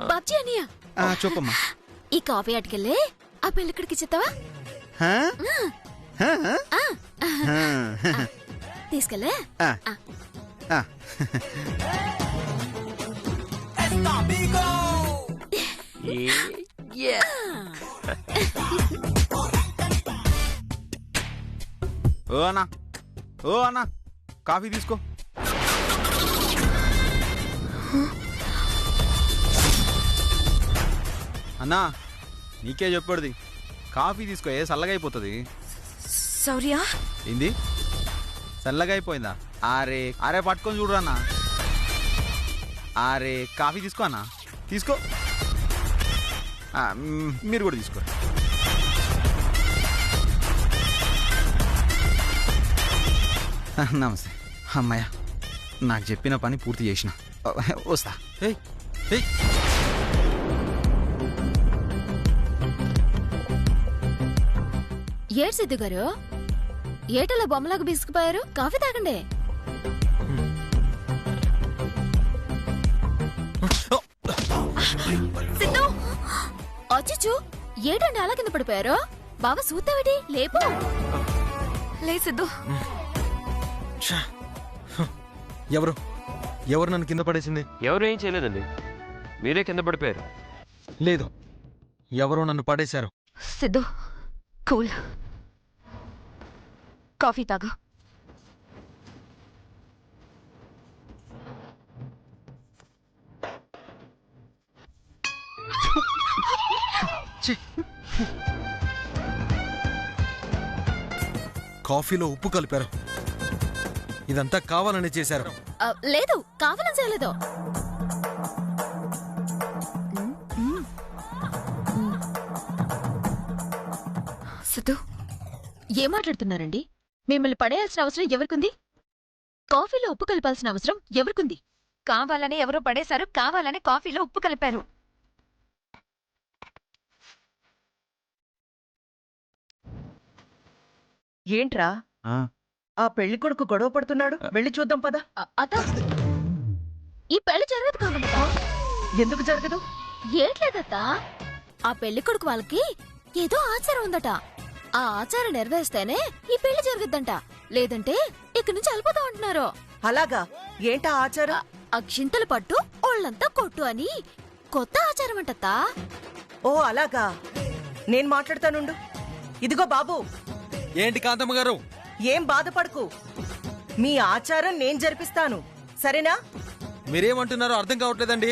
బాబ్జీ అనియా చెప్పమ్మా. ఈ కాఫీ అటుకెళ్ళి ఆ పెళ్ళిక్కడికి చెప్తావా? తీసుకెళ్ళే. ఓ అన్నా, ఓ అన్నా, కాఫీ తీసుకో. అన్నా నీకే చెప్పాడుది, కాఫీ తీసుకో, ఏ చల్లగా అయిపోతుంది. సౌర్యా ఏంది చల్లగా అయిపోయిందా? అరే అరే పట్టుకొని చూడరా అన్నా. అరే కాఫీ తీసుకో అన్నా, తీసుకో. మీరు కూడా తీసుకో. నమస్తే. అమ్మాయ నాకు చెప్పిన పని పూర్తి చేసిన, వస్తా. ఏడు సిద్ధు గారు, ఏటలా బొమ్మలాగా బిసుకుపోయారు? కాఫీ తాగండి. సిద్ధు అచ్చు, ఏటండి అలా కింద పడిపోయారు? బాగా సూతావిటి, లేపు. లే సిద్ధు. ఎవరు ఎవరు నన్ను కింద పడేసింది? ఎవరు ఏం చేయలేదండి, మీరే కింద పడిపోయారు. లేదు, ఎవరో నన్ను పడేశారు. సిద్ధు కూల్, కాఫీ తాగు. కాఫీలో ఉప్పు కలిపారు. ఇదంతా కావాలని చేశారు. లేదు, కావాలని చేయలేదు. సిద్ధు ఏం మాట్లాడుతున్నారండి? మిమ్మల్ని పడేయాల్సిన అవసరం ఎవరికుంది? కాఫీలో ఉప్పు కలపాల్సిన అవసరం ఎవరికుంది? కావాలని ఎవరో పడేశారు, కావాలని కాఫీలో ఉప్పు కలిపారు. ఏంట్రా ఆ పెళ్లి కొడుకు గొడవ పడుతున్నాడు? వెళ్ళి చూద్దాం పద. ఈ పెళ్లి జరగదు కావాలతా. ఎందుకు జరగదు? ఏట్లేదత్తా, ఆ పెళ్లి కొడుకు వాళ్ళకి ఏదో ఆచారం ఉందట. ఆ ఆచారం నెరవేరిస్తేనే ఈ పెళ్లి జరుగుద్దంట, లేదంటే ఇక్కడి నుంచి వెళ్ళిపోతా ఉంటున్నారు. అలాగా? ఏంటా ఆచారం? అక్షింతలు పట్టు ఒళ్ళంతా కొట్టు అని కొత్త ఆచారం అంటత్తా. ఓ అలాగా, నేను మాట్లాడతానుండు. ఇదిగో బాబు. ఏంటి కాంతమ్మ గారు? ఏం బాధపడకు, మీ ఆచారం నేను జరిపిస్తాను, సరేనా? మీరేమంటున్నారో అర్థం కావట్లేదండి.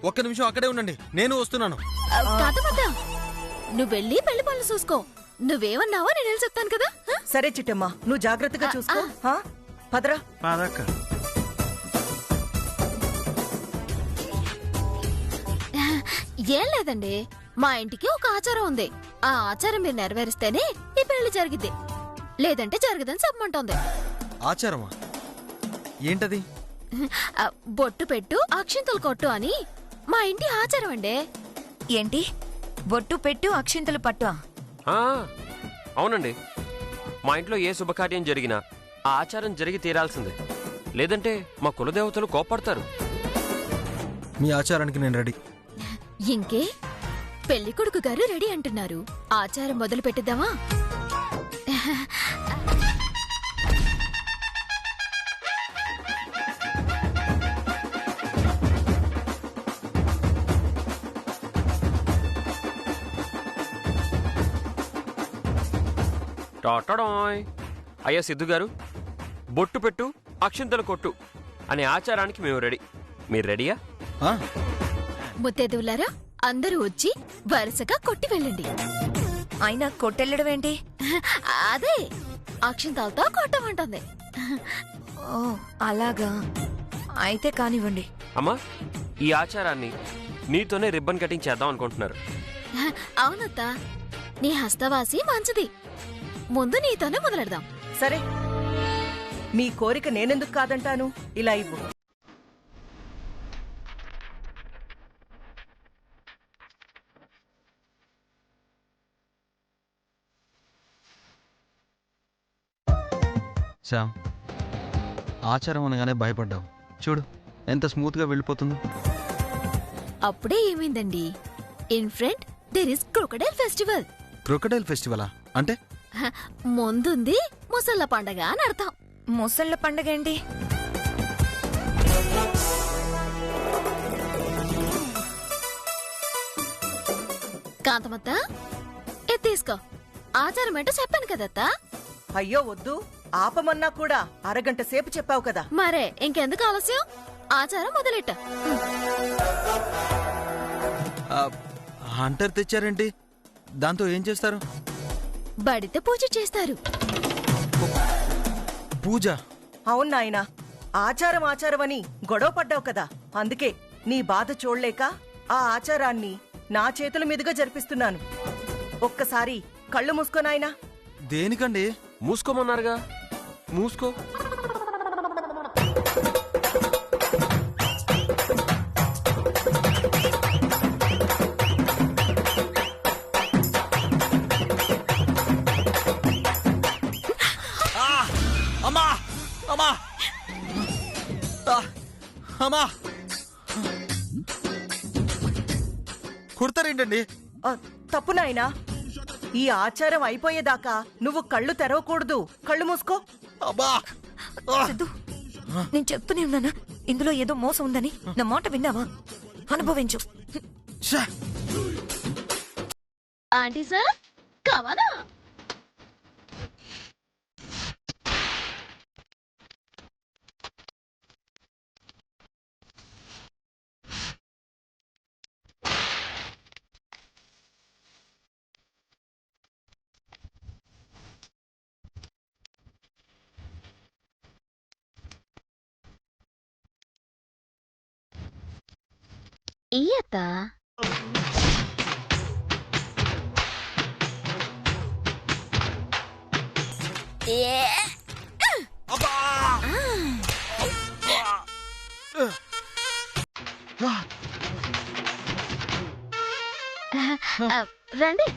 ఒక్క నిమిషం అక్కడే ఉండండి, నేను వస్తున్నాను. కాదమ్మా, నువ్వు వెళ్ళి పెళ్లి పనులు చూసుకో. నువ్వేమన్నావో నేను వెళ్ళి చెప్తాను కదా. సరే చిట్టమ్మా, నువ్వు జాగ్రత్తగా చూసుకో. పదరా. ఏం లేదండి, మా ఇంటికి ఒక ఆచారం ఉంది. ఆ ఆచారం మీరు నెరవేరిస్తేనే ఈ పెళ్లి జరిగిద్ది, లేదంటే జరగదని చెప్పమంటోంది. ఆచారమా? ఏంటది? బొట్టు పెట్టు అక్షింతలు కొట్టు అని మా ఇంటి ఆచారం అండి. ఏంటి బొట్టు పెట్టు అక్షింతలు పట్టు? అవునండి, మా ఇంట్లో ఏ శుభకార్యం జరిగినా ఆ ఆచారం జరిగి తీరాల్సిందే, లేదంటే మా కులదేవతలు కోపడతారు. మీ ఆచారానికి నేను రెడీ. ఇంకే, పెళ్లి కొడుకు గారు రెడీ అంటున్నారు. ఆచారం మొదలు పెట్టిద్దామా? టాటాడాయ్. అయ్యా సిద్ధు గారు, బొట్టు పెట్టు అక్షింతలు కొట్టు అనే ఆచారానికి మేము రెడీ. మీరు రెడీయా? ముత్తైదువులారా, అందరూ వచ్చి వరుసగా కొట్టి వెళ్ళండి. అయినా కొట్టెళ్ళడం ఏంటి? అదే అక్షింతలతో కొట్టమంటుంది. ఓ అలాగా, అయితే కానివ్వండి. అమ్మా, ఈ ఆచారాన్ని నీతోనే రిబ్బన్ కటింగ్ చేద్దాం అనుకుంటున్నారు. అవునత్తా, నీ హస్తవాసి మంచిది. ముందు నీతోనే మొదలెడదాం. సరే, మీ కోరిక నేనెందుకు కాదంటాను. ఇలా ఇవ్వు. శ్యామ్, ఆచారం అనగానే భయపడ్డావు, చూడు ఎంత స్మూత్గా వెళ్ళిపోతుందో. అప్పుడే ఏమైందండి? In front there is crocodile festival. Crocodile ఫెస్టివలా అంటే? ముందుంది ముసళ్ళ పండగ అని అర్థం. ముసళ్ళ పండగ ఏంటి? కాంతమత్త తీసుకో. ఆచారం ఏంటో చెప్పాను కదత్తా. అయ్యో వద్దు, ఆపమన్నా కూడా అరగంట సేపు చెప్పావు కదా. మరే ఇంకెందుకు ఆలస్యం? ఆచారం మొదలెట్ట. హంటర్ తెచ్చారేంటి? దాంతో ఏం చేస్తారు? బడితే పూజ చేస్తారు. పూజ? అవును నాయనా, ఆచారం ఆచారమని గొడవ పడ్డావు కదా, అందుకే నీ బాధ చూడలేక ఆ ఆచారాన్ని నా చేతుల మీదుగా జరిపిస్తున్నాను. ఒక్కసారి కళ్ళు మూసుకో నాయనా. దేనికండి? మూసుకోమన్నారుగా, మూసుకో. అమ్మా అమ్మా అమ్మా కుడతారేంటండి? తప్పు నాయనా, ఈ ఆచారం అయిపోయేదాకా నువ్వు కళ్ళు తెరవకూడదు. కళ్ళు మూసుకో. అబ్బా సిద్ధు, నేను చెప్తూనే ఉన్నానా ఇందులో ఏదో మోసం ఉందని? నా మాట విన్నావా? అనుభవించు. ఆంటీ సార్ కావాలా? ఈయత రండి.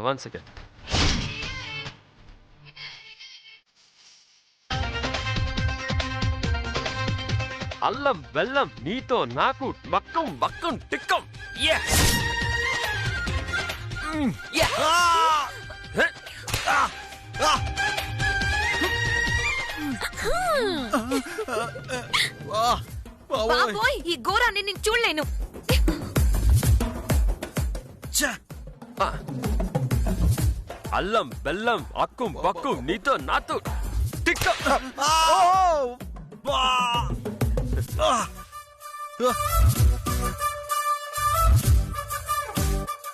One second. అల్లం బెల్లం నీతో నాకు మక్కం బక్కం టిక్కం. బాబోయ్, ఈ ఘోరాన్ని నేను చూడలేను. అల్లం బెల్లం అక్కుం బక్కుం నీతో నాతో టిక్కం.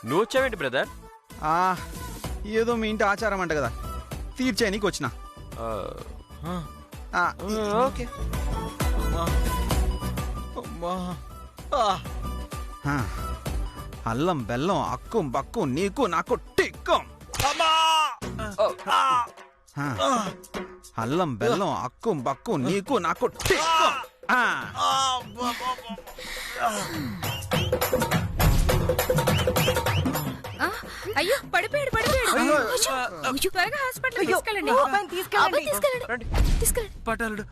నువ్వు వచ్చావేంటి బ్రదర్? ఏదో మీ ఇంటి ఆచారం అంట కదా, తీర్చేయనీకి వచ్చిన. ఓకే. అల్లం బెల్లం అక్కుం బక్కుం నీకు నాకు టిక్కం. అల్లం బెల్లం అక్కుం బక్కుం నీకు నాకు టిక్కం. అయ్యో, పడిపోయాడు. త్వరగా హాస్పిటల్ తీసుకెళ్ళండి. తీసుకెళ్ళండి. పటాలుడు.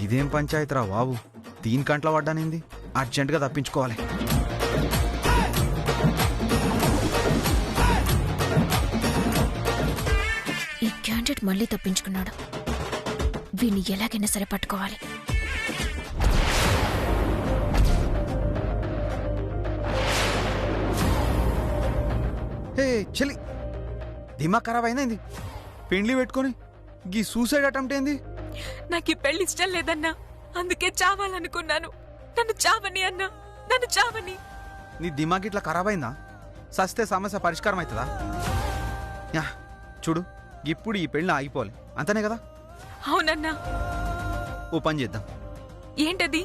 ఇదేం పంచాయతీరా బాబు, దీని కంట్లో పడ్డానింది. అర్జెంటుగా తప్పించుకోవాలి. ఈ క్యాండిడేట్ మళ్ళీ తప్పించుకున్నాడు. వీణ్ణి ఎలాగైనా సరే పట్టుకోవాలి. హే చెల్లి, దిమాగ్ ఖరాబ్ అయింది. పెండ్లి పెట్టుకొని గీ సూసైడ్ అటెంప్ట్ ఏంది? నాకు ఈ పెళ్లి ఇష్టం లేదన్నా, అందుకే చావాలనుకున్నాను. నన్ను చావని అన్నా, నన్ను చావని. నీ దిమాగ్ ఇట్లా ఖరాబ్ అయిందా? సస్తే సమస్య పరిష్కారం అవుతుందా? యా చూడు, ఇప్పుడు ఈ పెళ్ళి ఆగిపోవాలి అంతనే కదా? అవునన్నా. ఓ పని చేద్దాం. ఏంటది?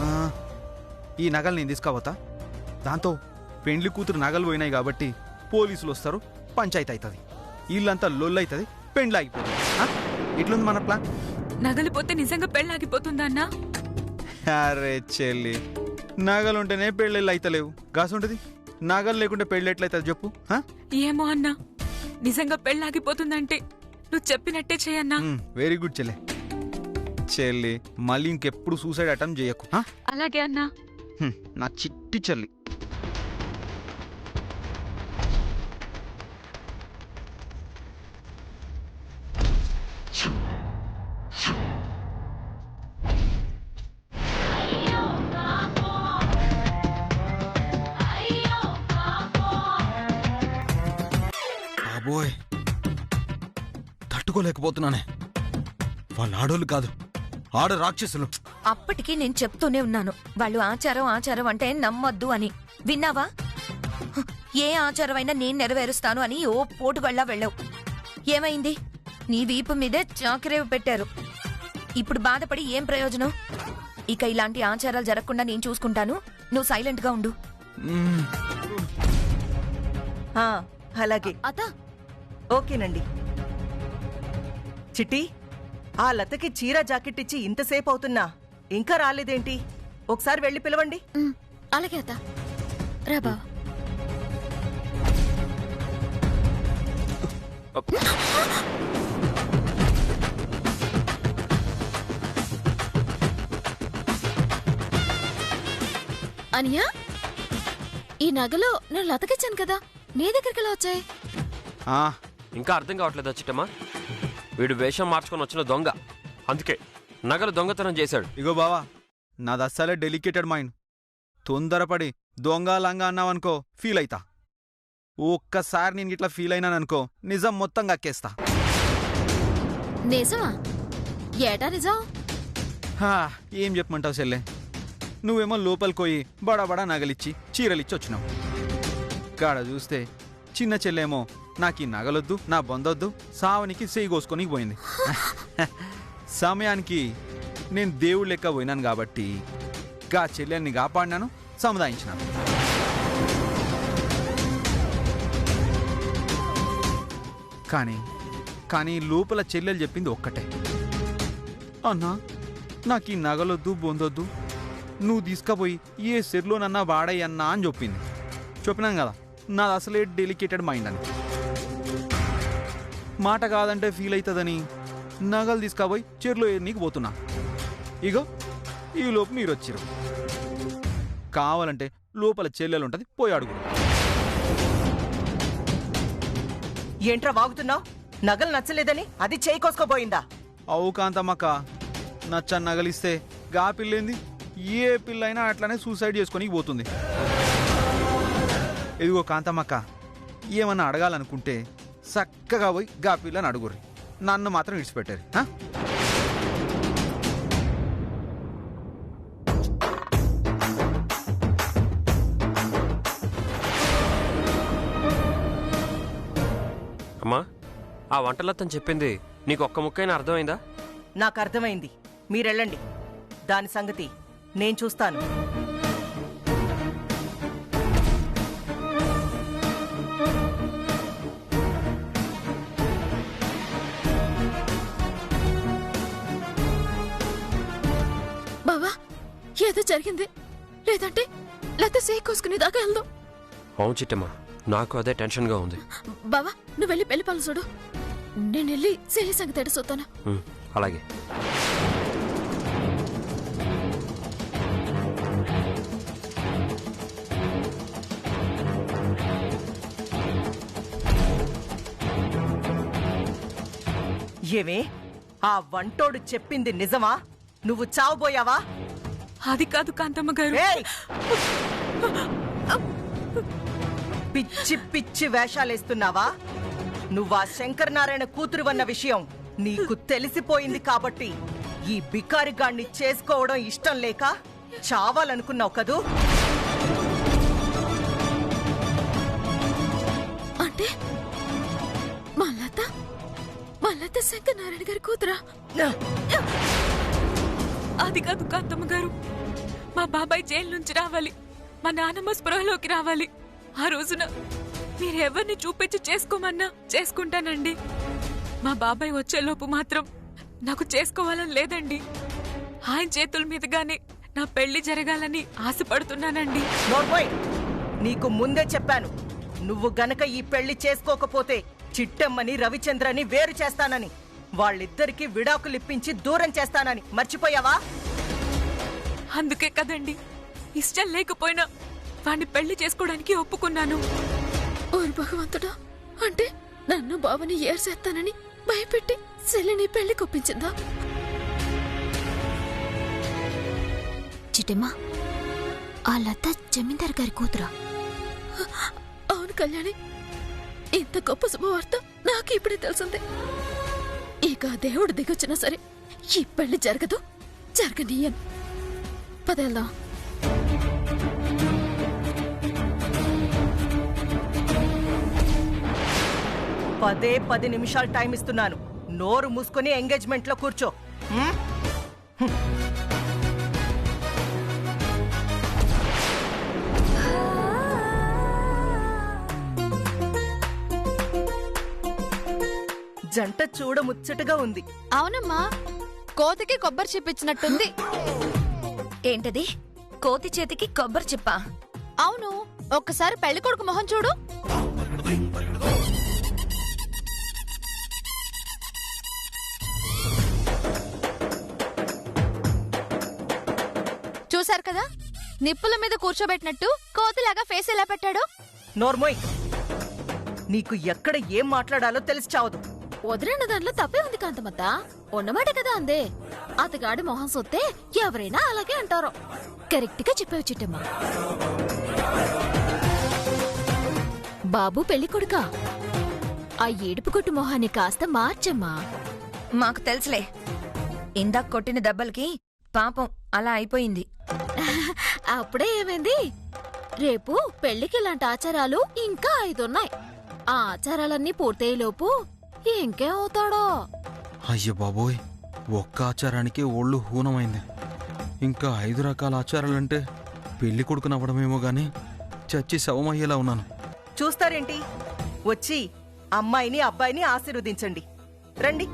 ఆ, ఈ నగలు నేను తీసుకోవతా. దాంతో పెండ్లి కూతురు నగలు పోయినాయి కాబట్టి పోలీసులు వస్తారు, పంచాయతీ అవుతుంది, ఇల్లంతా లొల్లు అవుతుంది, పెండ్లి ఆగిపోతుంది. ఇట్లుంది మన ప్లాన్. నగలు పోతే నిజంగా పెళ్ళాగిపోతుందా అన్నా? అరే చెల్లి, నగలుంటేనే పెళ్ళిళ్ళు అయితలేవు, గాసుంటది. నగలు లేకుంటే పెళ్ళి ఎట్లయితుంది చెప్పు? ఏమో అన్నా, నిజంగా పెళ్ళాగిపోతుందంటే నువ్వు చెప్పినట్టే చేయన్నా. వెరీ గుడ్ చెల్లి. చెల్లి మళ్ళీ ఇంకెప్పుడు సూసైడ్ అటెంప్ట్ చేయకు. అలాగే అన్నా. నా చిట్టి చెల్లి. బాబోయ్, తట్టుకోలేకపోతున్నానే. వాళ్ళు ఆడోళ్ళు కాదు, ఆడ రాక్షసులు. అప్పటికి నేను చెప్తూనే ఉన్నాను, వాళ్ళు ఆచారం ఆచారం అంటే నమ్మొద్దు అని. విన్నావా? ఏ ఆచారం అయినా నేను నెరవేరుస్తాను అని ఓ పోటుగళ్ళ వెళ్ళావు. ఏమైంది? నీ వీపు మీదే చాకరేవు పెట్టారు. ఇప్పుడు బాధపడి ఏం ప్రయోజనం? ఇక ఇలాంటి ఆచారాలు జరగకుండా నేను చూసుకుంటాను, నువ్వు సైలెంట్ గా ఉండు. అలాగే అత్త, ఓకేనండి. చిట్టి, ఆ లతకి చీర జాకెట్ ఇచ్చి ఇంతసేపు అవుతున్నా ఇంకా రాలేదేంటి? ఒకసారి వెళ్ళి పిలవండి. అలాగే అత్త. రా బావ. అనియా, ఈ నగలో నేను లతకిచ్చాను కదా, నీ దగ్గరికి ఎలా వచ్చాయి? ఇంకా అర్థం కావట్లేదా చిట్టమ్మా? వీడు వేషం మార్చుకొని వచ్చిన దొంగ, అందుకే నగలు దొంగతనం చేశాడు. ఇగో బావా, నాది అస్సలే డెలికేటెడ్ మైండ్. తొందరపడి దొంగ లంగా అన్నావనుకో ఫీల్ అయితా. ఒక్కసారి నేను ఇట్లా ఫీల్ అయినాననుకో నిజం మొత్తం కక్కేస్తా. నిజమా? ఏటా నిజం? ఏం చెప్పమంటావు చెల్లె? నువ్వేమో లోపలికి బడా బడా నగలిచ్చి చీరలిచ్చి వచ్చినావు. కాడ చూస్తే చిన్న చెల్లెమో నాకీ నగలొద్దు, నా బొందొద్దు, సావనికి చేయి కోసుకొని పోయింది. సమయానికి నేను దేవుడు లెక్క పోయినాను కాబట్టి గా చెల్లెల్ని కాపాడినాను, సముదాయించినాను. కానీ లోపల చెల్లెలు చెప్పింది ఒక్కటే, అన్నా నాకీ నగలొద్దు, బొందొద్దు, నువ్వు తీసుకుపోయి ఏ సెర్లోనన్నా వాడయ్యన్నా అని చెప్పింది. చెప్పినాం కదా, నాది అసలే డెలికేటెడ్ మైండ్ అని. మాట కాదంటే ఫీల్ అవుతుందని నగలు తీసుకుపోయి చెర్లో నీకు పోతున్నా. ఇగో ఈ లోపు మీరు వచ్చారు. కావాలంటే లోపల చెల్లెలు ఉంటుంది, పోయి అడుగు. ఏంట్రా వాగుతున్నావు? నగలు నచ్చలేదని అది చేయి కోసుకోబోయిందా? అవు కాంతమ్మక్క, నచ్చని నగలిస్తే గా పిల్లేంది ఏ పిల్లైనా అట్లనే సూసైడ్ చేసుకొని పోతుంది. ఇదిగో కాంతమ్మక్క, ఏమన్నా అడగాలనుకుంటే చక్కగా పోయి గా పిల్లని అడుగుర్రి, నన్ను మాత్రం విడిచిపెట్టారు. అమ్మా, ఆ వంటలతను చెప్పింది నీకు ఒక్క ముక్కైనా అర్థమైందా? నాకు అర్థమైంది, మీరెళ్ళండి. దాని సంగతి నేను చూస్తాను. బావా, ఏదో జరిగింది, లేదంటే లేకపోతే సేక్ కోసుకుని దాకా వెళ్దాం. అవును చిట్టమ్మా, నాకు అదే టెన్షన్గా ఉంది. బావా, నువ్వు వెళ్ళి పెళ్లి పనులు చూడు, నేను వెళ్ళి సేలి సంగతి ఎడసొస్తాను. అలాగే. ఏమే, ఆ వంటోడు చెప్పింది నిజమా? నువ్వు చావబోయావా? అది కాదు కాంతమ్మ గారు. ఏయ్! పిచ్చి పిచ్చి వేషాలేస్తున్నావా? నువ్వా శంకరనారాయణ కూతురువన్న విషయం నీకు తెలిసిపోయింది కాబట్టి ఈ బికారిగాణ్ణి చేసుకోవడం ఇష్టం లేక చావాలనుకున్నావు కదూ? కాదురా, అది కాదు కాంతమ్మ గారు. మా బాబాయ్ జైలు నుంచి రావాలి, మా నాన్నమ్మ స్పృహలోకి రావాలి. ఆ రోజున మీరెవరిని చూపించి చేసుకోమన్నా చేసుకుంటానండి. మా బాబాయ్ వచ్చేలోపు మాత్రం నాకు చేసుకోవాలని లేదండి. ఆయన చేతుల మీదుగానే నా పెళ్లి జరగాలని ఆశపడుతున్నానండి. నోర్మోయ్, నీకు ముందే చెప్పాను, నువ్వు గనక ఈ పెళ్లి చేసుకోకపోతే చిట్టమ్మని రవిచంద్రని వేరు చేస్తానని, వాళ్ళిద్దరికీ విడాకులిప్పించి దూరం చేస్తానని. మర్చిపోయావా? అందుకే కదండి ఇష్టం లేకపోయినా వాణ్ణి పెళ్లి చేసుకోవడానికి ఒప్పుకున్నాను. ఓరు భగవంతుడా, అంటే నన్ను బావని ఏర్చేస్తానని భయపెట్టి సెల్లిని పెళ్లి కొప్పించిందా? చిట్టమ్మా, ఆ లత జమీందార్ గారి కూతురా? అవును కళ్యాణి, ఇంత గొప్ప శుభవార్త నాకు ఇప్పుడే తెలిసింది. ఇక దేవుడు దిగొచ్చినా సరే ఈ పెళ్లి జరగదు, జరగనీయను. పదేళ్దాం. పదే 10 నిమిషాలు టైం ఇస్తున్నాను. నోరు మూసుకొని ఎంగేజ్మెంట్ లో కూర్చో. హ్మ్? జంట చూడ ముచ్చటగా ఉంది. అవునమ్మా, కోతికి కొబ్బరి చిప్పిచ్చినట్టుంది. ఏంటది? కోతి చేతికి కొబ్బరి చిప్పా? అవును, ఒక్కసారి పెళ్లి కొడుకు మొహం చూడు. చూశారు కదా, నిప్పుల మీద కూర్చోబెట్టినట్టు కోతిలాగా ఫేస్ ఎలా పెట్టాడు. నోర్మోయ్, నీకు ఎక్కడ ఏం మాట్లాడాలో తెలిసి చావదు. వదిలిన దాంట్లో తప్పే ఉంది కాంతమత్త. ఉన్నమాట కదా అందే. అతగాడి మొహం సొత్తే ఎవరైనా అలాగే అంటారు. కరెక్ట్ గా చెప్పావు చిట్టమ్మ. బాబు పెళ్లి కొడుకా? ఆ ఏడుపు కొట్టు మొహాన్ని కాస్త మార్చమ్మా. మాకు తెలుసులే, ఇందాక కొట్టిన దెబ్బలకి పాపం అలా అయిపోయింది. అప్పుడే ఏమైంది? రేపు పెళ్లికి ఇలాంటి ఆచారాలు ఇంకా 5 ఉన్నాయి. ఆ ఆచారాలన్నీ పూర్తయ్యేలోపు ఇంకేం అవుతాడో. అయ్య బాబోయ్, ఒక్క ఆచారానికి ఒళ్ళు హూనమైంది. ఇంకా 5 రకాల ఆచారాలంటే పెళ్లి కొడుకునవ్వడమేమో గాని చచ్చి శవమయ్యేలా ఉన్నాను. చూస్తారేంటి? వచ్చి అమ్మాయిని అబ్బాయిని ఆశీర్వదించండి. రండి.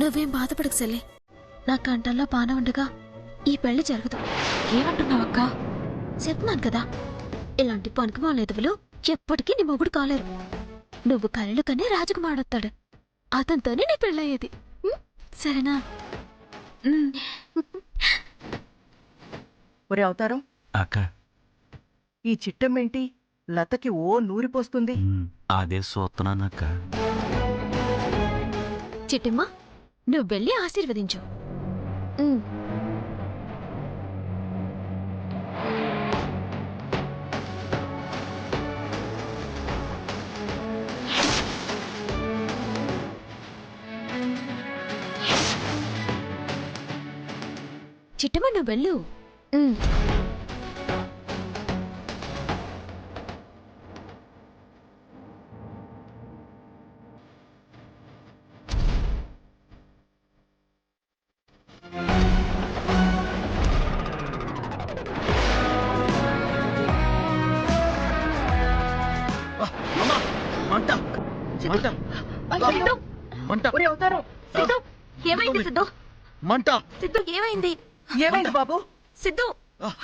నువ్వేం బాధపడకు సెల్లి, నా కంటల్లో పాన ఉండగా ఈ పెళ్లి జరగదు. ఏమంటున్నావక్క? చెప్తున్నాను కదా, ఇలాంటి పనికిమాల ఎదవలు ఎప్పటికీ నీ మొగుడు కాలేరు. నువ్వు కళ్ళు కనే రాజకుమారుడొస్తాడు, అతనితోనే నీ పెళ్ళయ్యేది. సరేనా? ఒరే అవతారం, అక్క, ఈ చిట్టమ్మేంటి లతకి ఓ నూరిపోస్తుంది? అదే చూస్తున్నానక్క. చిట్టమ్మ, నువ్వు వెళ్ళి ఆశీర్వదించు. చిట్టమ్మ, నువ్వు వెళ్ళు. ఏమైంది సిద్ధు? మంట సిద్ధు ఏమైంది? ఏమైంది బాబు? సిద్ధు,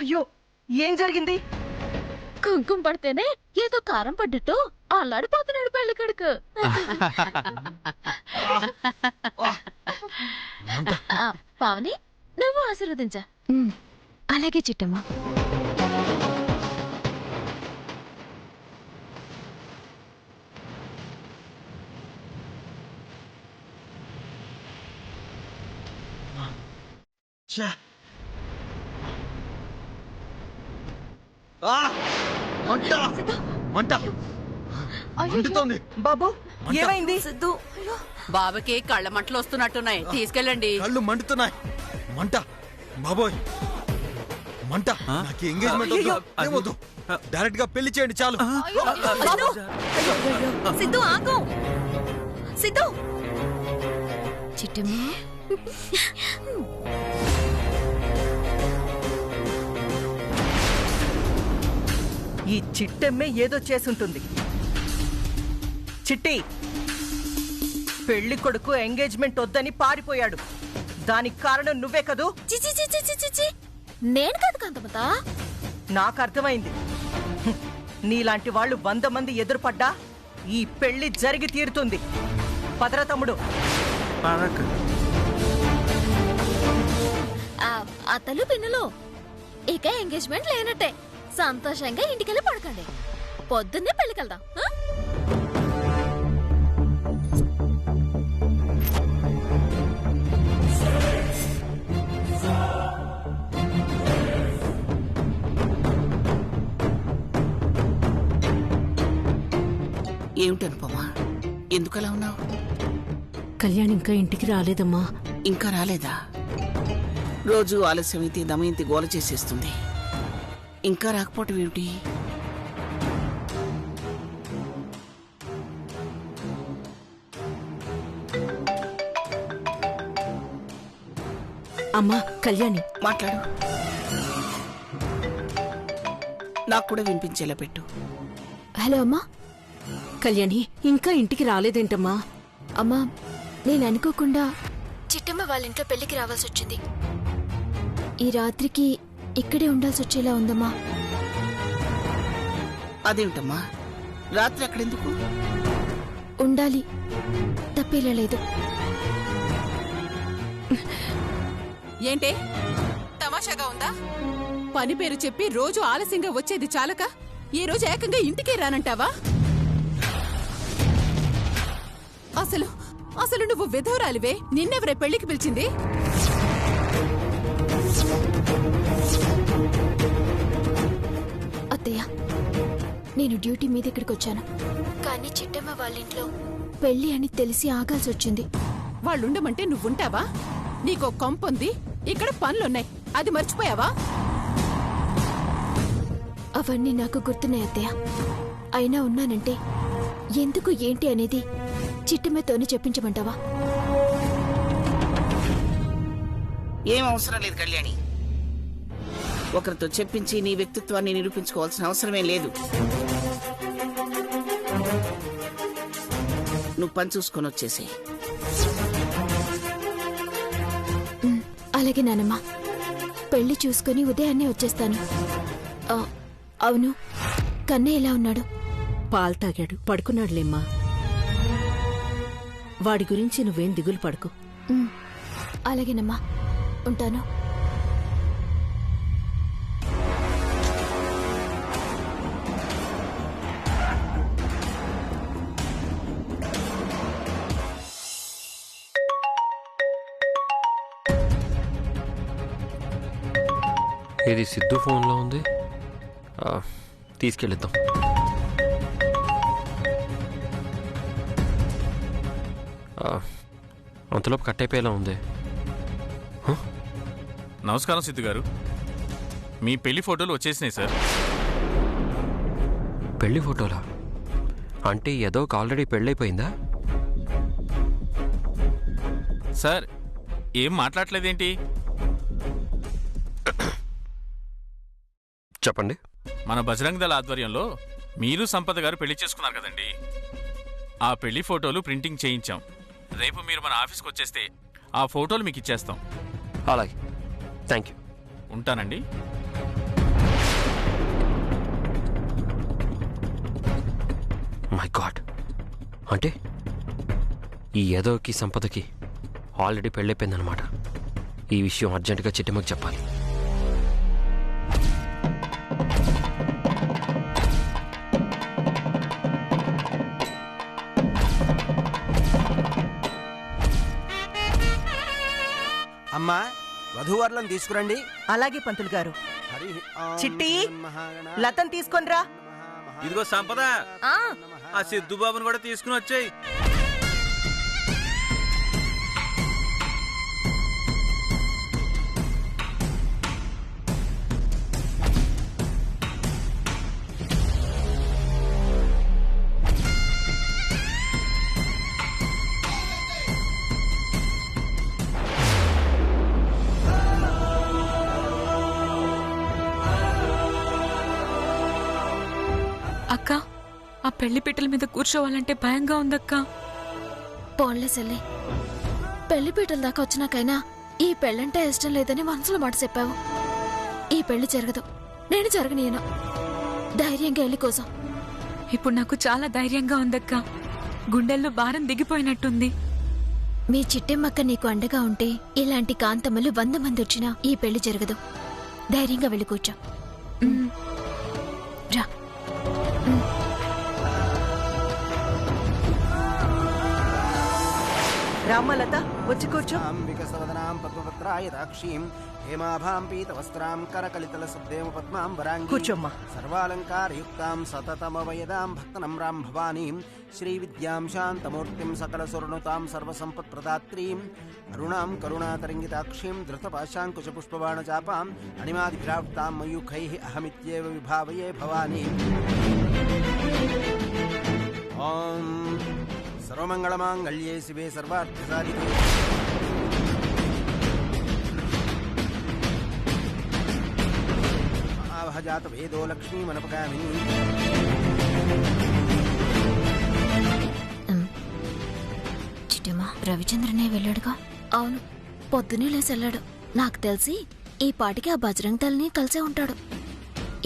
అయ్యో, ఏం జరిగింది? కుంకుమ పడితేనే ఏదో కారం పడ్డట్టు అల్లాడిపోతున్నాడు పెళ్లి కొడుకు. పావని, నువ్వు ఆశీర్వదించా. అలాగే చిట్టమ్మ. బాబు ఏమైంది? సిద్ధు బాబుకి కళ్ళ మంటలు వస్తున్నట్టున్నాయి, తీసుకెళ్ళండి. కళ్ళు మండుతున్నాయి. మంట బాబోయ్, మంట. నాకు ఎంగేజ్మెంట్ వద్దు, ఏమొద్దు. డైరెక్ట్ గా పెళ్లి చేయండి చాలు. సిద్ధు ఆగు. సిద్ధు చిట్టమ్మా ఈ చిట్టెమ్మే ఏదో చేసుంటుంది. చిట్టి, పెళ్లి కొడుకు ఎంగేజ్మెంట్ వద్దని పారిపోయాడు. దానికి కారణం నువ్వే కదూ? చిచి చిచి చిచి చి నేను కాదు కాంతమ్మత. నాకు అర్థమైంది. నీలాంటి వాళ్ళు 100 మంది ఎదురుపడ్డా ఈ పెళ్లి జరిగి తీరుతుంది. పదర తమ్ముడు. అతలు పిన్నులు ఇక ఎంగేజ్మెంట్ లేనట్టే. సంతోషంగా ఇంటికెళ్ళి పడకండి. పొద్దున్నే పెళ్ళికెళ్దాం. ఏమిటనుపమా, ఎందుకలా ఉన్నావు? కళ్యాణ్ ఇంకా ఇంటికి రాలేదమ్మా. ఇంకా రాలేదా? రోజు ఆలస్యమైతే దమయంతి గోల చేసేస్తుంది. ఇంకా రాకపోవటం ఏమిటి? అమ్మా కళ్యాణి, మాట్లాడు. నాకు కూడా వినిపించేలా పెట్టు. హలో అమ్మా. కళ్యాణి ఇంకా ఇంటికి రాలేదేంటమ్మా? అమ్మా, నేను అనుకోకుండా చిట్టమ్మ వాళ్ళ ఇంట్లో పెళ్లికి రావాల్సి వచ్చింది. ఈ రాత్రికి ఇక్కడే ఉండాల్సి వచ్చేలా ఉందమ్మా. అదేమిటమ్మా, రాత్రి అక్కడెందుకు? ఉండాలి, తప్పేలా లేదు. ఏంటే తమాషాగా ఉందా? పని పేరు చెప్పి రోజు ఆలస్యంగా వచ్చేది చాలక ఈ రోజు ఏకంగా ఇంటికే రానంటావా? అసలు అసలు నువ్వు విధవరాలివే. నిన్నెవరే పెళ్లికి పిలిచింది? అత్తయ్య, నేను డ్యూటీ మీద ఇక్కడికి వచ్చాను, కానీ చిట్టమ్మ వాళ్ళ ఇంట్లో పెళ్లి అని తెలిసి ఆగాల్సి వచ్చింది. వాళ్ళుండమంటే నువ్వుంటావా? నీకో కొంపుంది, ఇక్కడ పనులున్నాయి, అది మర్చిపోయావా? అవన్నీ నాకు గుర్తున్నాయి అత్తయ్య. అయినా ఉన్నానంటే ఎందుకు ఏంటి అనేది చిట్టమ్మతోనే చెప్పించమంటావా? ఏం అవసరం లేదు కళ్యాణి. ఒకరితో చెప్పించి నీ వ్యక్తిత్వాన్ని నిరూపించుకోవాల్సిన అవసరమే లేదు. నువ్వు పని చూసుకొని వచ్చేసి. అలాగే నానమ్మ, పెళ్లి చూసుకుని ఉదయాన్నే వచ్చేస్తాను. అవును, కన్నయ్య ఎలా ఉన్నాడు? పాలు తాగాడు, పడుకున్నాడులేమ్మా. వాడి గురించి నువ్వేం దిగులు పడుకో. అలాగేనమ్మా, ఉంటాను. ఇది సిద్ధు ఫోన్లో ఉంది, తీసుకెళ్ళిద్దాం. అంతలోపు కట్ అయిపోయేలా ఉంది. నమస్కారం సిద్ధు గారు, మీ పెళ్లి ఫోటోలు వచ్చేసినాయి సార్. పెళ్లి ఫోటోలా? అంటే ఏదోకి ఆల్రెడీ పెళ్ళైపోయిందా? సార్ ఏం మాట్లాడలేదేంటి? చెప్పండి. మన బజరంగ్ దళ ఆధ్వర్యంలో మీరు సంపద గారు పెళ్లి చేసుకున్నారు కదండి, ఆ పెళ్లి ఫోటోలు ప్రింటింగ్ చేయించాం. రేపు మీరు మన ఆఫీస్కి వచ్చేస్తే ఆ ఫోటోలు మీకు ఇచ్చేస్తాం. అలాగే, థ్యాంక్ యూ. ఉంటానండి. మై గాడ్, అంటే ఈ ఏదోకి సంపదకి ఆల్రెడీ పెళ్ళైపోయిందనమాట. ఈ విషయం అర్జెంటుగా చిట్టిమకి చెప్పాలి. అమ్మా, వధూవరులను తీసుకురండి. అలాగే పంతులు గారు. హరి ఓం చిట్టి, మహాగణ- లతను తీసుకొనిరా. ఇదిగో సంపద, ఆ సిద్ధు బాబుని కూడా తీసుకుని వచ్చాయి. అక్క, ఆ పెళ్లి పీటల మీద కూర్చోవాలంటే భయంగా ఉందక్క. పోన్లే సెల్లి, పెళ్లి పీటల దాకా వచ్చినాకైనా ఈ పెళ్ళంటే ఇష్టం లేదని మనసులో మాట చెప్పావు. ఈ పెళ్లి జరగదు, నేను జరగనీయను. ధైర్యంగా వెళ్ళి కోసం. ఇప్పుడు నాకు చాలా ధైర్యంగా ఉందక్క. గుండెల్లో భారం దిగిపోయినట్టుంది. మీ చిట్టెమ్మక్క నీకు అండగా ఉంటే ఇలాంటి కాంతమ్మలు 100 మంది వచ్చినా ఈ పెళ్లి జరగదు. ధైర్యంగా వెళ్ళి కూర్చో. రా. రామలత, వచ్చి కూర్చో. వికసవదనాం పద్మపత్రాయతాక్షీం హేమాభాం పీతవస్త్రాం కరకలితలశబ్దేమ పద్మాం వరాంగీం కూర్చోమ్మా. సర్వాలంకారయుక్తాం సతతమవయదాం భక్తనమ్రాం భవానీం శ్రీవిద్యాం శాంతమూర్తిం సకలసురణుతాం సర్వసంపత్ప్రదాత్రీం అరుణాం కరుణాతరంగితాక్షీం ధృతపాశాంకుశపుష్పబాణచాపాం అనిమాదిభిరావృతాం మయూఖైః అహమిత్యేవ విభావయే భవానీం. ఓం సర్వమంగళమాంగళ్యే శివే సర్వార్థసాధికే ఆవహజాత వేదో లక్ష్మీమనపకామిని. చిట్టమ్మా, రవిచంద్రనే వెళ్ళాడుగా? అవును, పొద్దునే లేచెళ్ళాడు. నాకు తెలిసి ఈ పాటికి ఆ బజరంగ్ దళని కలిసే ఉంటాడు.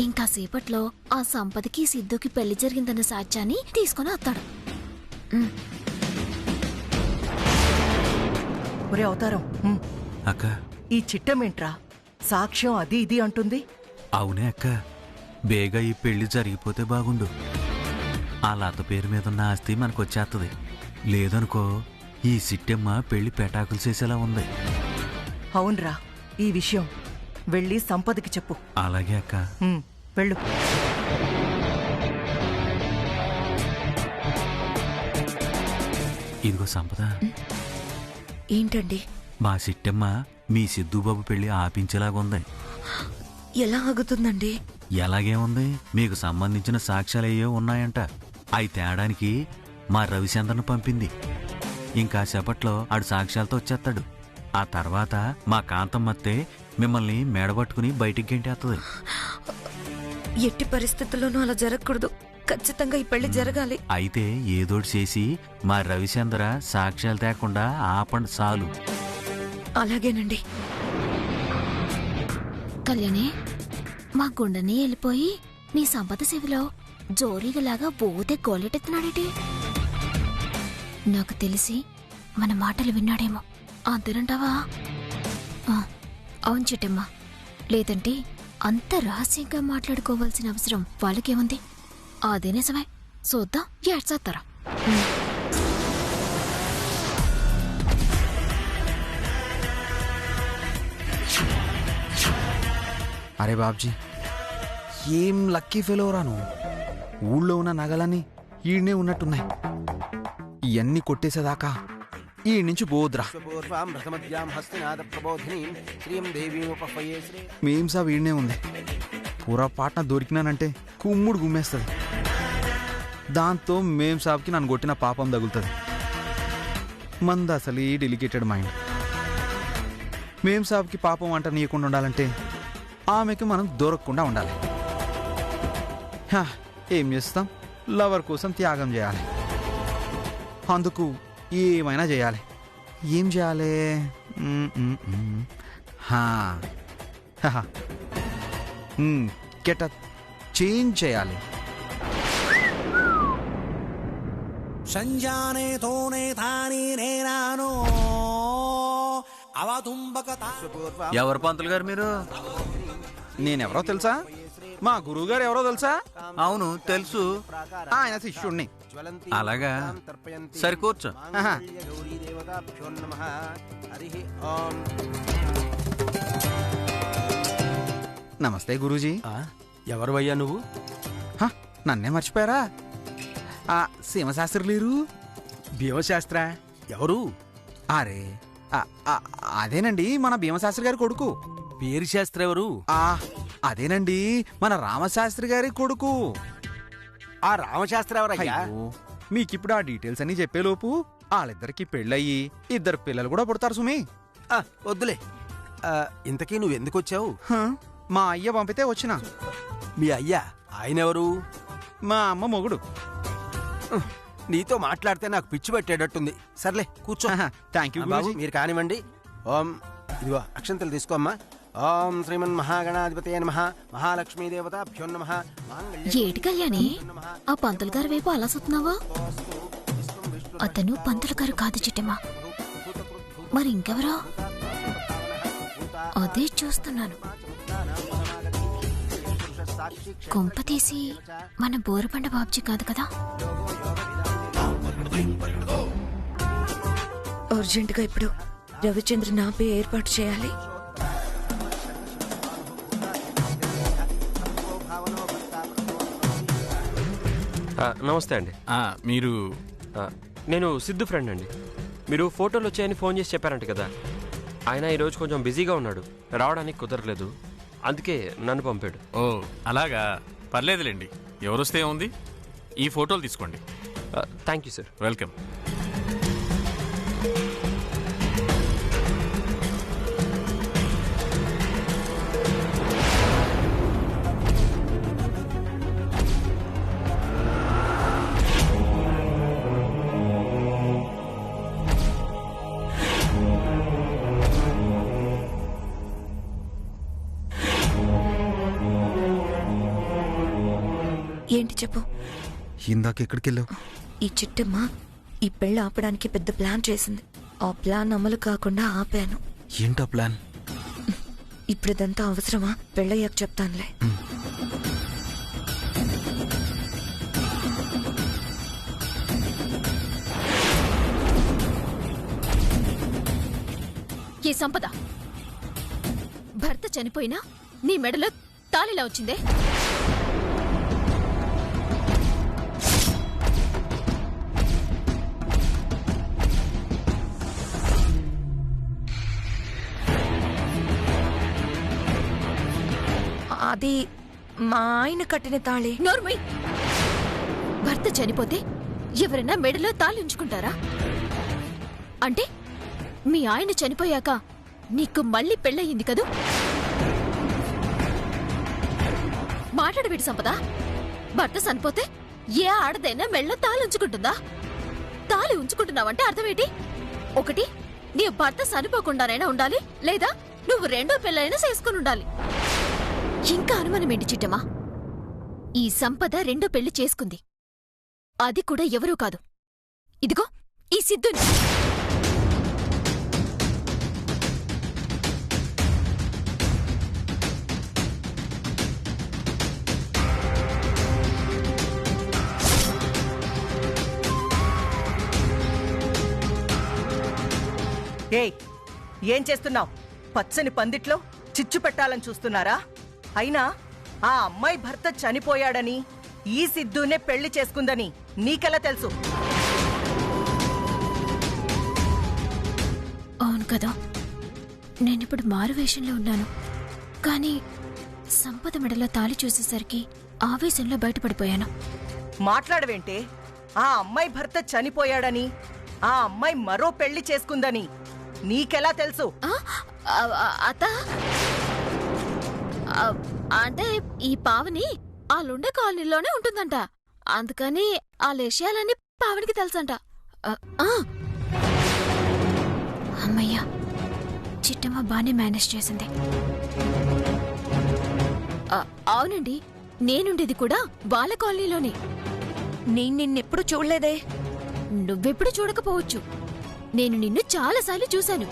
ఇంకా సేపట్లో ఆ సంపదకి సిద్ధుకి పెళ్లి జరిగిందన్న సాక్ష్యాన్ని తీసుకుని వస్తాడు. ఒరే అవతారం, అక్క, ఈ చిట్టమేంట్రా సాక్ష్యం అది ఇది అంటుంది? అవునే అక్క, బేగా ఈ పెళ్లి జరిగిపోతే బాగుండు. ఆ లత పేరు మీద ఉన్న ఆస్తి మనకొచ్చేస్తుంది. లేదనుకో ఈ సిట్టెమ్మ పెళ్లి పెటాకులు చేసేలా ఉంది. అవునరా, ఈ విషయం వెళ్ళి సంపదకి చెప్పు. అలాగే అక్క. వెళ్ళు. ఇదిగో సంపద. ఏంటండి? మా సిట్టెమ్మ మీ సిద్ధుబాబు పెళ్లి ఆపించేలాగుంది. ఎలా ఆగుతుందండి? ఎలాగేముంది, మీకు సంబంధించిన సాక్ష్యాలయ్యో ఉన్నాయంట. అవి తేడానికి మా రవిచంద్రను పంపింది. ఇంకా సేపట్లో ఆడు సాక్ష్యాలతో వచ్చేస్తాడు. ఆ తర్వాత మా కాంతమ్మత్తే మిమ్మల్ని మేడబట్టుకుని బయటికి గెంటేస్తుంది. ఎట్టి పరిస్థితుల్లోనూ అలా జరగకూడదు. ఖచ్చితంగా ఈ పెళ్లి జరగాలి. అయితే ఏదోటి చేసి మా రవిచంద్ర సాక్ష్యాలు తేకుండా ఆపండి చాలు. అలాగేనండి. కళ్యాణి, మా గుండెని వెళ్ళిపోయి నీ సంపద శివిలో జోరీగలాగా పోతే గోలెట్టెత్తున్నాడేటి? నాకు తెలిసి మన మాటలు విన్నాడేమో. అంతేనంటావా? అవును చిట్టమ్మా, లేదంటే అంత రహస్యంగా మాట్లాడుకోవాల్సిన అవసరం వాళ్ళకేముంది? అదే నిజమే. చూద్దాం ఏడ్చేస్తారా. అరే బాబ్జీ, ఏం లక్కీ ఫెలోరా నువ్వు. ఊళ్ళో ఉన్న నగలన్నీ ఈడనే ఉన్నట్టున్నాయి. ఇవన్నీ కొట్టేసేదాకా ఈ నుంచి పోద్రా. మేం సా వీడినే ఉంది. పొరపాటున దొరికినానంటే కుమ్ముడు గుమ్మేస్తుంది. దాంతో మేం సాబ్కి నన్ను కొట్టిన పాపం తగులుతుంది. మంద అసలు ఈ డెలికేటెడ్ మైండ్. మేం సాబ్కి పాపం అంట నీయకుండా ఉండాలంటే ఆమెకి మనం దొరకకుండా ఉండాలి. ఏం చేస్తాం, లవర్ కోసం త్యాగం చేయాలి. అందుకు ఏమైనా చేయాలి. ఏం చేయాలి? గెటప్ చేంజ్ చేయాలి. ఎవరు పంతులు గారు మీరు? నేనెవరో తెలుసా? మా గురువు గారు ఎవరో తెలుసా? అవును తెలుసు, ఆయన శిష్యుణ్ణి. అలాగా, సరి కూర్చో. నమస్తే గురూజీ. ఎవరువయ్యా నువ్వు? నన్నే మర్చిపోయారా? శివశాస్త్రి లేరు? భీమశాస్త్ర ఎవరు? అరే అదేనండి మన భీమశాస్త్రి గారి కొడుకు. పేరు శాస్త్రి ఎవరు? అదేనండి మన రామశాస్త్రి గారి కొడుకు. ఆ రామశాస్త్రి ఎవరయ్యా? మీకిప్పుడు ఆ డీటెయిల్స్ అన్ని చెప్పేలోపు వాళ్ళిద్దరికి పెళ్ళయ్యి 2 పిల్లలు కూడా పుడతారు సుమి. వద్దులే. ఇంతకీ నువ్వెందుకు వచ్చావు? మా అయ్య పంపితే వచ్చిన. మీ అయ్యా? ఆయన ఎవరు? మా అమ్మ మొగుడు. నీతో మాట్లాడితే నాకు పిచ్చి పెట్టేటట్టుంది. సర్లే కూర్చో. థ్యాంక్ యూ బాబు, మీరు కానివ్వండి. ఓం ఇదిగో అక్షంతలు తీసుకోమ్మా. ఓం శ్రీమన్ మహాగణాధిపతే నమః మహాలక్ష్మీ దేవతాభ్యో నమః. ఏటి కళ్యాణి ఆ పంతులు గారి వైపు అలా సుతున్నావా? అతను పంతులు గారు కాదు చిట్టమ్మా. మరి ఇంకెవరో? అదే చూస్తున్నాను. కొంప తీసి మన బోరబండ బాబ్జీ కాదు కదా? అర్జెంటుగా ఇప్పుడు రవిచంద్రన్ ఆపే ఏర్పాటు చేయాలి. నమస్తే అండి. మీరు? నేను సిద్ధు ఫ్రెండ్ అండి. మీరు ఫోటోలు వచ్చాయని ఫోన్ చేసి చెప్పారంట కదా. ఆయన ఈరోజు కొంచెం బిజీగా ఉన్నాడు, రావడానికి కుదరలేదు. అందుకే నన్ను పంపాడు. ఓ అలాగా, పర్లేదులేండి. ఎవరొస్తే ఉంది, ఈ ఫోటోలు తీసుకోండి. Thank you sir. వెల్కమ్. ఏంటి చెప్పు. ఇందాక ఎక్కడికెళ్ళావు? ఈ చిట్టమ్మ ఈ పెళ్ళి ఆపడానికి పెద్ద ప్లాన్ చేసింది. ఆ ప్లాన్ అమలు కాకుండా ఆపాను. ఏంటా ప్లాన్? ఇప్పుడు ఇదంతా అవసరమా? పెళ్ళయ్యాక చెప్తానులే. ఈ సంపద భర్త చనిపోయినా నీ మెడలో తాళిలా వచ్చిందే? అది మా ఆయన కట్టిన తాళి. నోర్మై! భర్త చనిపోతే ఎవరైనా మెడలో తాళి ఉంచుకుంటారా? అంటే మీ ఆయన చనిపోయాక నీకు మళ్ళీ పెళ్ళయింది కదూ? మాట్లాడబెట్టి సంపద. భర్త చనిపోతే ఏ ఆడదైనా మెళ్ళో తాళి ఉంచుకుంటుందా? తాళి ఉంచుకుంటున్నావంటే అర్థమేంటి? ఒకటి, నీ భర్త చనిపోకుండానైనా ఉండాలి, లేదా నువ్వు 2వ పెళ్ళైనా చేసుకుని ఉండాలి. ఇంకా అనుమానం ఏంటి చిట్టమ్మా? ఈ సంపద 2వ పెళ్లి చేసుకుంది. అది కూడా ఎవరూ కాదు, ఇదిగో ఈ సిద్ధుని. ఏయ్, ఏం చేస్తున్నావు? పచ్చని పందిట్లో చిచ్చు పెట్టాలని చూస్తున్నారా? అయినా ఆ అమ్మాయి భర్త చనిపోయాడని ఈ సిద్ధునే పెళ్లి చేసుకుందని నీకెలా తెలుసు? అవును కదా, నేనిప్పుడు మారువేషంలో ఉన్నాను. కానీ సంపద మెడలో తాళి చూసేసరికి ఆవేశంలో బయటపడిపోయాను. మాట్లాడవేంటే? ఆ అమ్మాయి భర్త చనిపోయాడని ఆ అమ్మాయి మరో పెళ్లి చేసుకుందని నీకెలా తెలుసు? అత్త, అంటే ఈ పావని ఆ లుండ కాలనీలోనే ఉంటుందంట. అందుకని ఆ విషయాలన్నీ పావనికి తెలుసంట. అమ్మయ్యా, చిట్టమ్మ బానే మేనేజ్ చేసింది. అవునండి, నేనుండేది కూడా వాళ్ళ కాలనీలోనే. నేను నిన్నెప్పుడు చూడలేదే. నువ్వెప్పుడు చూడకపోవచ్చు, నేను నిన్ను చాలాసార్లు చూశాను.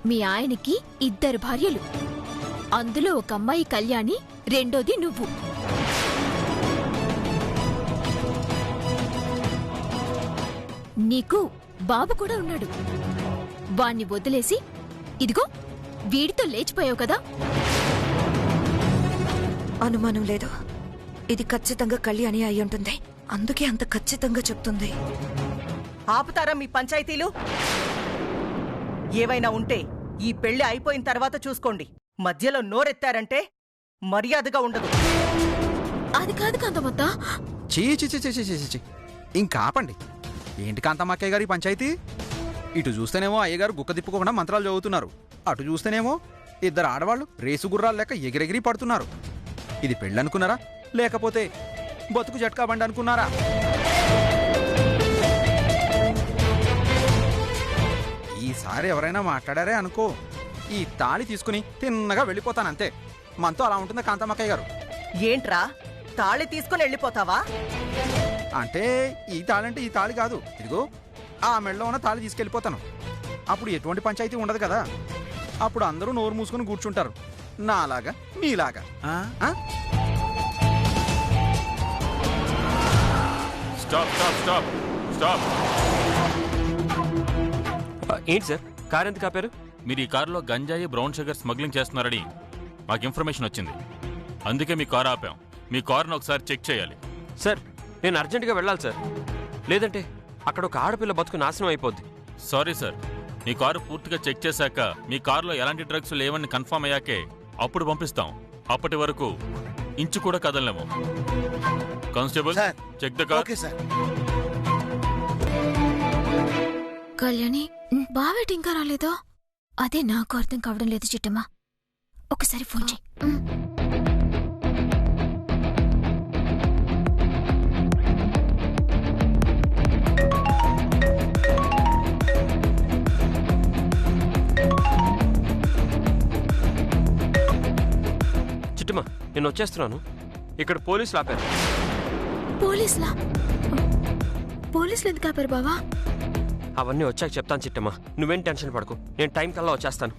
మీ ఆయనకి 2 భార్యలు, అందులో ఒక అమ్మాయి కళ్యాణి, 2వది నువ్వు. నీకు బాబు కూడా ఉన్నాడు. వాణ్ణి వదిలేసి ఇదిగో వీడితో లేచిపోయావు కదా. అనుమానం లేదు, ఇది ఖచ్చితంగా కళ్యాణి అయి ఉంటుంది. అందుకే అంత ఖచ్చితంగా చెప్తుంది. ఆపుతారా మీ పంచాయతీలు? ఏవైనా ఉంటే ఈ పెళ్లి అయిపోయిన తర్వాత చూసుకోండి. మధ్యలో నోరెత్తారంటే మర్యాదగా ఉండదు. అది కాదు కాంతమ్మత్త. చీ చీ చీ చీ చీ చీ చీ. ఇంకా ఆపండి. ఏంటి కాంతమ్మక్కయ్య గారి పంచాయతీ? ఇటు చూస్తేనేమో అయ్యగారు గుక్క తిప్పుకోకుండా మంత్రాలు చదువుతున్నారు, అటు చూస్తేనేమో ఇద్దరు ఆడవాళ్ళు రేసు గుర్రాలు లెక్క ఎగిరెగిరి పడుతున్నారు. ఇది పెళ్ళనుకున్నారా లేకపోతే బతుకు జట్కా బండి అనుకున్నారా? ఈసారి ఎవరైనా మాట్లాడారే అనుకో, ఈ తాళి తీసుకుని తిన్నగా వెళ్ళిపోతానంతే. మనతో అలా ఉంటుందా కాంతమ్మక్కయ్య గారు? ఏంట్రా తాళి తీసుకుని వెళ్ళిపోతావా? అంటే ఈ తాళి అంటే ఈ తాళి కాదు, ఇదిగో ఆ మెడలో ఉన్న తాళి తీసుకెళ్ళిపోతాను. అప్పుడు ఎటువంటి పంచాయతీ ఉండదు కదా. అప్పుడు అందరూ నోరు మూసుకుని కూర్చుంటారు, నాలాగా మీలాగా. Stop stop stop stop. ఏంటి సార్, కార్ ఎందుకు ఆపారు? మీరు ఈ కారులో గంజాయి బ్రౌన్ షుగర్ స్మగ్లింగ్ చేస్తున్నారని మాకు ఇన్ఫర్మేషన్ వచ్చింది. అందుకే మీ కారు ఆపాం. మీ కారును ఒకసారి చెక్ చేయాలి. సార్ నేను అర్జెంటుగా వెళ్ళాలి సార్, లేదంటే అక్కడ ఒక ఆడపిల్ల బతుకు నాశనం అయిపోద్ది. సారీ సార్, మీ కారు పూర్తిగా చెక్ చేశాక మీ కారులో ఎలాంటి డ్రగ్స్ లేవని కన్ఫర్మ్ అయ్యాకే అప్పుడు పంపిస్తాం. అప్పటి వరకు ఇంచు కూడా కదలలేము. Constable, check the car. Okay sir. Kalyani Baveti ఇంకా రాలేదో? అదే నాకు అర్థం కావడం లేదు చిట్టమ్మా. ఒకసారి ఫోన్ చేయి. చిట్టమ్మా నేను వచ్చేస్తున్నాను. ఇక్కడ పోలీసులు ఆపారు. పోలీసులా? పోలీసులు ఎందుకు ఆపారు బావా? అవన్నీ వచ్చాక చెప్తాను చిట్టమ్మా, నువ్వేం టెన్షన్ పడకు. నేను టైం కల్లా వచ్చేస్తాను.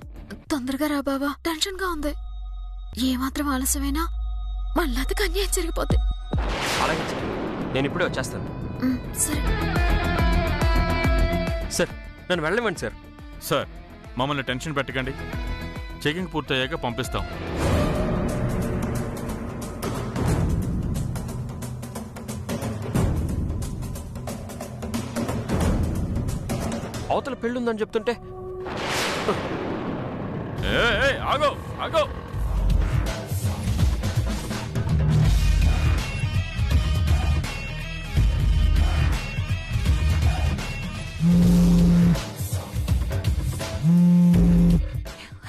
తొందరగా రా బావా, టెన్షన్ గా ఉంది. ఏమాత్రం ఆలస్యమైనా మన లతకు అన్యాయం జరిగిపోద్ది. అలాగే చిట్టమ్మా, నేను ఇప్పుడే వచ్చేస్తాను. సరే సార్ నన్ను వెళ్ళమండి సార్. సార్ మమ్మల్ని టెన్షన్ పెట్టకండి, చెకింగ్ పూర్తయ్యాక పంపిస్తాం. అవతల పెళ్ళుందని చెప్తుంటే ఆగో ఆగో.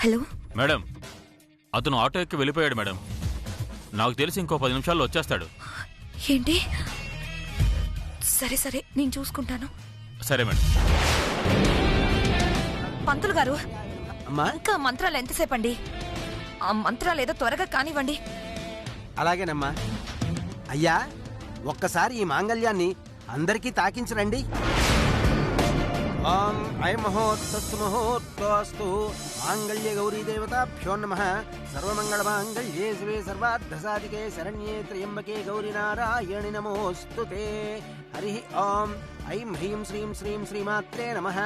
హలో మేడం, అతను ఆటో ఎక్కి వెళ్ళిపోయాడు మేడం. నాకు తెలిసి ఇంకో 10 నిమిషాల్లో వచ్చేస్తాడు. ఏంటి? సరే సరే నేను చూసుకుంటాను. సరే మేడం. పంతులు గారు, ఇంకా మంత్రాలు ఎంతసేపు అండి? ఆ మంత్రాలు ఏదో త్వరగా కానివ్వండి. అలాగేనమ్మా. అయ్యా, ఒక్కసారి ఈ మాంగళ్యాన్ని అందరికీ తాకించరండి. ఓం ఐం మహోత్తస్తు మహోత్తస్తు మాంగళ్య గౌరీ దేవతాభ్యో నమః. సర్వమంగళ మాంగళ్యే శివే సర్వార్థసాధికే శరణ్యే త్ర్యంబకే గౌరీ నారాయణి నమోస్తుతే. హరి ఓం ఐం హ్రీం శ్రీం శ్రీం శ్రీమాత్రే నమః.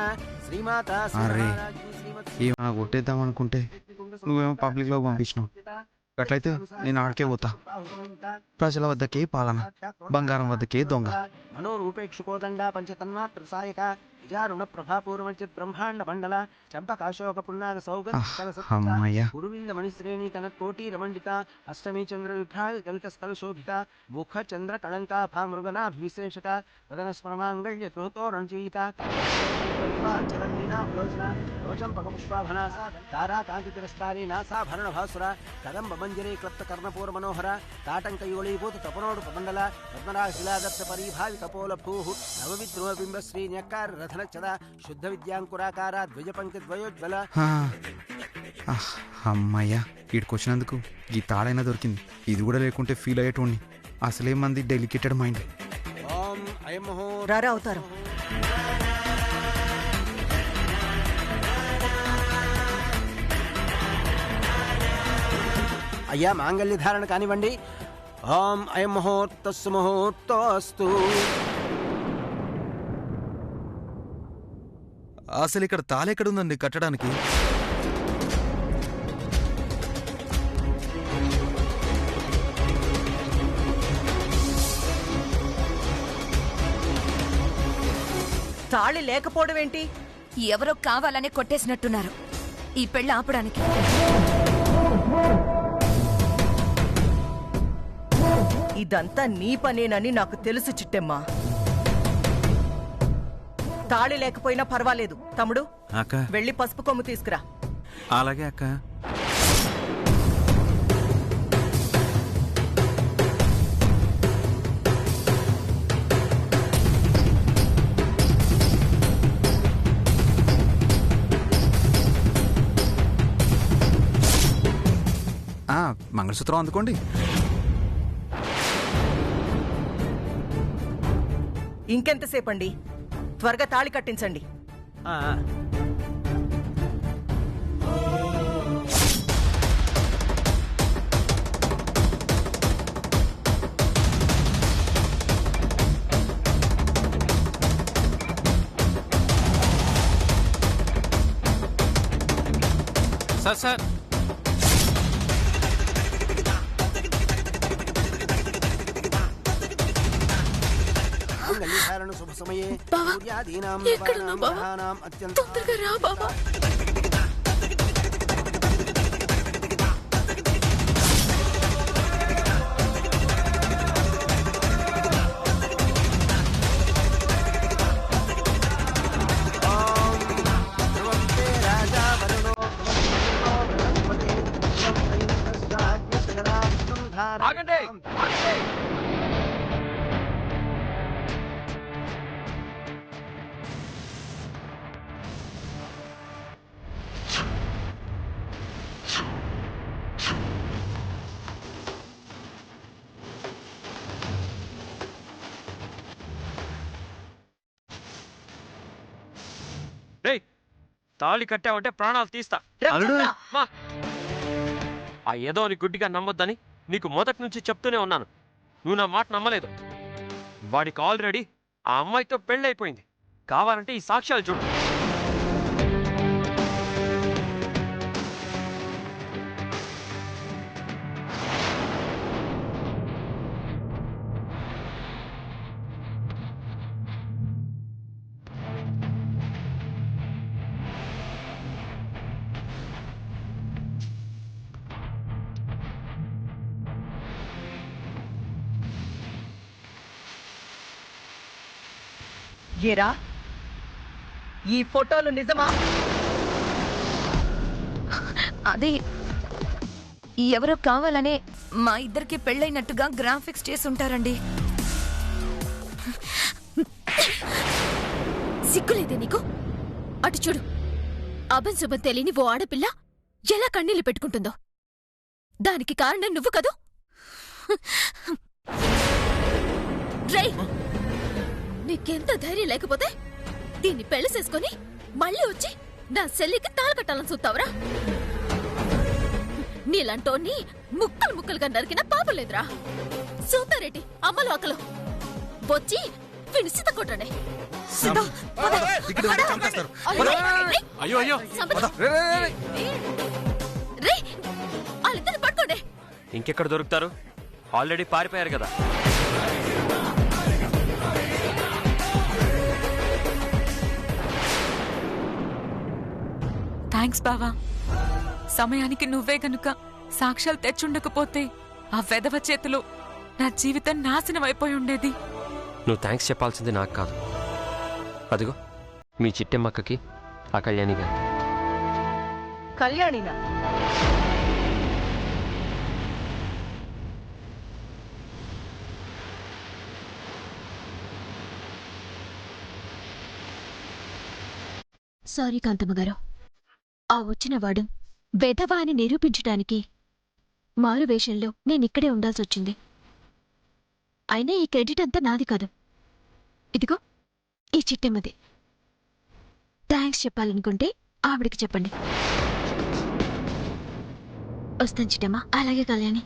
శ్రీమాతా ఏమన్నా కొట్టేద్దాం అనుకుంటే నువ్వేమో పబ్లిక్ లో పంపించినావు. అట్లయితే నేను ఆడికే పోతా. ప్రజల వద్దకే పాలన, బంగారం వద్దకే దొంగ. మనోరూపేక్షుకోదండ పంచతన్మాత్ర సాయక విచారుణ ప్రభాపూర్వచిత్ బ్రహ్మాండ మండల చంపకాశోక పున్నాగ అమ్మయ్యా. గురువింద మణిశ్రేణి కనకోటి రమండిత అష్టమి చంద్ర విభ్రాగ కలిత స్థల శోభిత ముఖ చంద్ర కళంకా భామృగనా విశేషత వదన స్మరమాంగళ్య త్రోతో రంజీత రోషం పగపుష్పాభనాస తారా కాంతి తిరస్కారి నాసాభరణ భాసుర కదంబ మంజరి క్లప్త కర్ణపూర మనోహర తాటంకయోళీభూత తపనోడు మండల రత్నరాశిలాదత్త పరిభావి కపోల భూ నవవిద్రువ బింబ శ్రీ న్యక్కార రథనచ్చద శుద్ధ విద్యాంకురాకార ద్విజ పంక్తి ద్వయోజ్వల. అమ్మయ్యా, ఇక్కడికొచ్చినందుకు ఈ తాళైనా దొరికింది. ఇది కూడా లేకుంటే ఫీల్ అయ్యేటోడిని. అసలే మంది డెలికేటెడ్ మైండ్. రారా అవుతారు. అయ్యా, మాంగళ్య ధారణ కానివ్వండి. ఓం అయం ముహూర్తస్సు ముహూర్తోస్తు. అసలు ఇక్కడ తాళెక్కడుందండి కట్టడానికి? తాళి లేకపోవడం ఏంటి? ఎవరో కావాలనే కొట్టేసినట్టున్నారు ఈ పెళ్లి ఆపడానికి. ఇదంతా నీ పనేనని నాకు తెలుసు చిట్టెమ్మా. తాళి లేకపోయినా పర్వాలేదు. తమ్ముడు, అక్క వెళ్ళి పసుపు కొమ్ము తీసుకురా. అలాగే అక్క. మంగళసూత్రం అందుకోండి. ఇంకెంతసేపండి? త్వరగా తాళి కట్టించండి. సార్ శుభ సమయే తొందరగా రా బాబా. తాళి కట్టావంటే ప్రాణాలు తీస్తా. ఆ ఏదో అని గుడ్డిగా నమ్మొద్దని నీకు మొదటి నుంచి చెప్తూనే ఉన్నాను. నువ్వు నా మాట నమ్మలేదు. వాడికి ఆల్రెడీ ఆ అమ్మాయితో పెళ్ళైపోయింది. కావాలంటే ఈ సాక్ష్యాలు చూడు. ఏరా, ఈ ఫోటోలు నిజమా? అది ఎవరో కావాలనే మా ఇద్దరికి పెళ్ళైనట్టుగా గ్రాఫిక్స్ చేసి ఉంటారండి. సిగ్గులేదే నీకు? అటు చూడు, అభంశుభం తెలియని ఓ ఆడపిల్ల ఎలా కన్నీళ్లు పెట్టుకుంటుందో. దానికి కారణం నువ్వు కదూ? రేయ్, నీకెంత ధైర్యం లేకపోతే దీన్ని పెళ్లి చేసుకుని మళ్ళీ వచ్చి నా చెల్లికి తాళి కట్టాలని చూస్తావురా? నీలాంటోని ముక్కలు ముక్కలుగా నరికిన పాపం లేదురా. సూతారెడ్డి అమ్మలు అక్కలు వచ్చి వీడిని సిత కొట్టండి. వాళ్ళిద్దరిని పట్టుకోండి. ఇంకెక్కడ దొరుకుతారు? ఆల్రెడీ పారిపోయారు కదా. థ్యాంక్స్ బావా. సమయానికి నువ్వే గనుక సాక్ష్యాలు తెచ్చుండకపోతే ఆ వెధవ చేతిలో నా జీవితం నాశనం అయిపోయి ఉండేది. నువ్వు థ్యాంక్స్ చెప్పాల్సింది నాకు కాదు. అదిగో మీ చిట్టెమ్మక్కకి ఆ కళ్యాణి గారు. కళ్యాణినా? సారీ కాంతమ్మ గారు, ఆ వచ్చినవాడు వెధవా అని నిరూపించడానికి మారు వేషంలో నేనిక్కడే ఉండాల్సొచ్చింది. అయినా ఈ క్రెడిట్ అంతా నాది కాదు. ఇదిగో ఈ చిట్టెమ్మది. థ్యాంక్స్ చెప్పాలనుకుంటే ఆవిడికి చెప్పండి. వస్తాను చిట్టమ్మ. అలాగే కళ్యాణి.